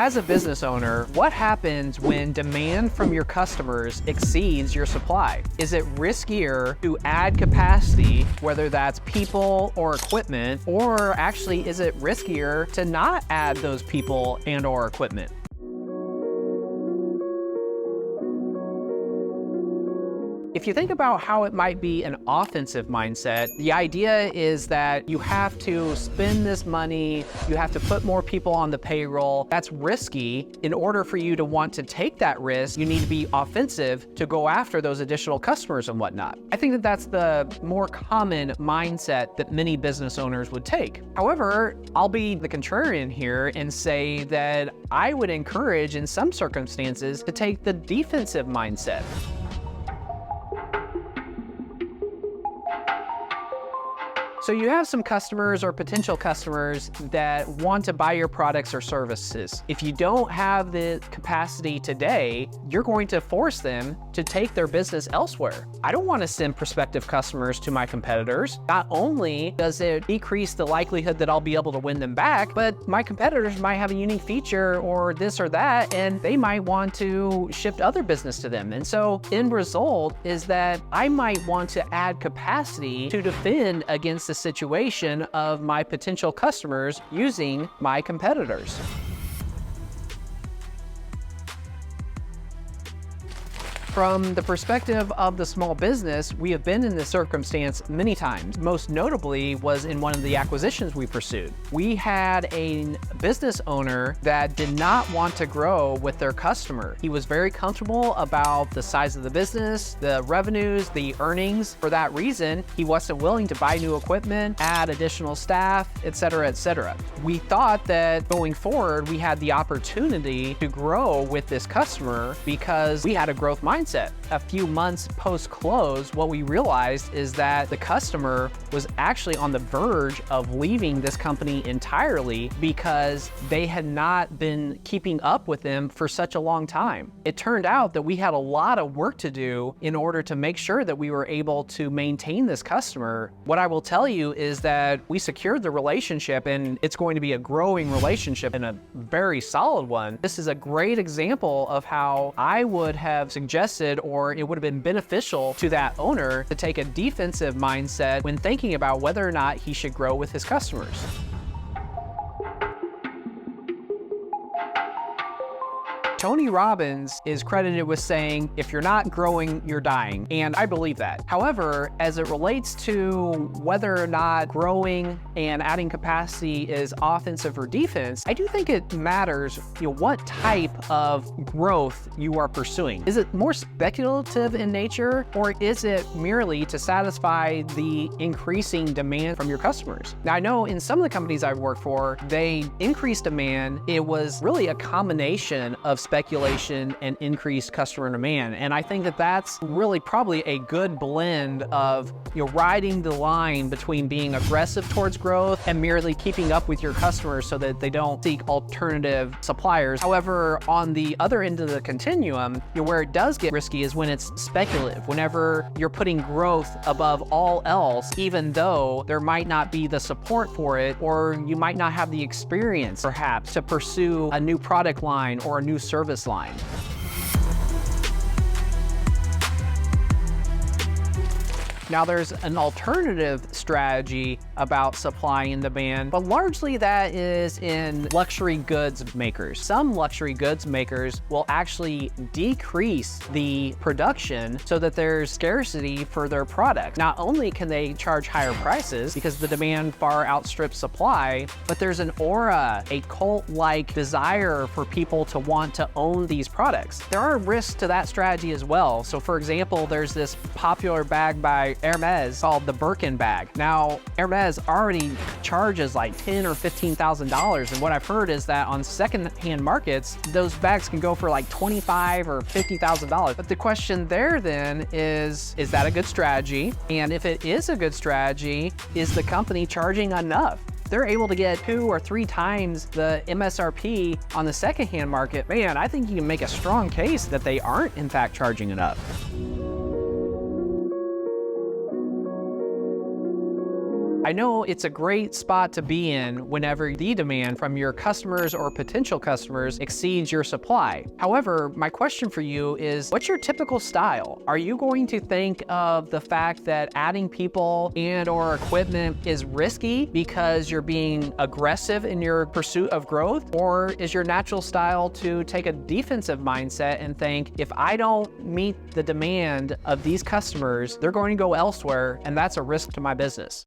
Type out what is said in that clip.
As a business owner, what happens when demand from your customers exceeds your supply? Is it riskier to add capacity, whether that's people or equipment, or actually is it riskier to not add those people and or equipment? If you think about how it might be an offensive mindset, the idea is that you have to spend this money, you have to put more people on the payroll. That's risky. In order for you to want to take that risk, you need to be offensive to go after those additional customers and whatnot. I think that that's the more common mindset that many business owners would take. However, I'll be the contrarian here and say that I would encourage in some circumstances to take the defensive mindset. So you have some customers or potential customers that want to buy your products or services. If you don't have the capacity today, you're going to force them to take their business elsewhere. I don't want to send prospective customers to my competitors. Not only does it decrease the likelihood that I'll be able to win them back, but my competitors might have a unique feature or this or that, and they might want to shift other business to them. And so end result is that I might want to add capacity to defend against the situation of my potential customers using my competitors. From the perspective of the small business, we have been in this circumstance many times. Most notably was in one of the acquisitions we pursued. We had a business owner that did not want to grow with their customer. He was very comfortable about the size of the business, the revenues, the earnings. For that reason, he wasn't willing to buy new equipment, add additional staff, etc., etc. We thought that going forward, we had the opportunity to grow with this customer because we had a growth mindset. A few months post-close, what we realized is that the customer was actually on the verge of leaving this company entirely because they had not been keeping up with them for such a long time. It turned out that we had a lot of work to do in order to make sure that we were able to maintain this customer. What I will tell you is that we secured the relationship, and it's going to be a growing relationship and a very solid one. This is a great example of how I would have suggested, or it would have been beneficial to that owner to take a defensive mindset when thinking about whether or not he should grow with his customers. Tony Robbins is credited with saying, if you're not growing, you're dying. And I believe that. However, as it relates to whether or not growing and adding capacity is offensive or defense, I do think it matters, what type of growth you are pursuing. Is it more speculative in nature, or is it merely to satisfy the increasing demand from your customers? Now, I know in some of the companies I've worked for, they increased demand. It was really a combination of speculation and increased customer demand. And I think that that's really probably a good blend of riding the line between being aggressive towards growth and merely keeping up with your customers so that they don't seek alternative suppliers. However, on the other end of the continuum, where it does get risky is when it's speculative, whenever you're putting growth above all else, even though there might not be the support for it, or you might not have the experience perhaps to pursue a new product line or a new service line. Now, there's an alternative strategy about supply and demand, but largely that is in luxury goods makers. Some luxury goods makers will actually decrease the production so that there's scarcity for their product. Not only can they charge higher prices because the demand far outstrips supply, but there's an aura, a cult-like desire for people to want to own these products. There are risks to that strategy as well. So for example, there's this popular bag by Hermes called the Birkin bag. Now, Hermes already charges like $10,000 or $15,000, and what I've heard is that on second-hand markets, those bags can go for like $25,000 or $50,000. But the question there then is that a good strategy? And if it is a good strategy, is the company charging enough? They're able to get 2 or 3 times the MSRP on the secondhand market. Man, I think you can make a strong case that they aren't in fact charging enough. I know it's a great spot to be in whenever the demand from your customers or potential customers exceeds your supply. However, my question for you is, what's your typical style? Are you going to think of the fact that adding people and or equipment is risky because you're being aggressive in your pursuit of growth? Or is your natural style to take a defensive mindset and think, if I don't meet the demand of these customers, they're going to go elsewhere, and that's a risk to my business?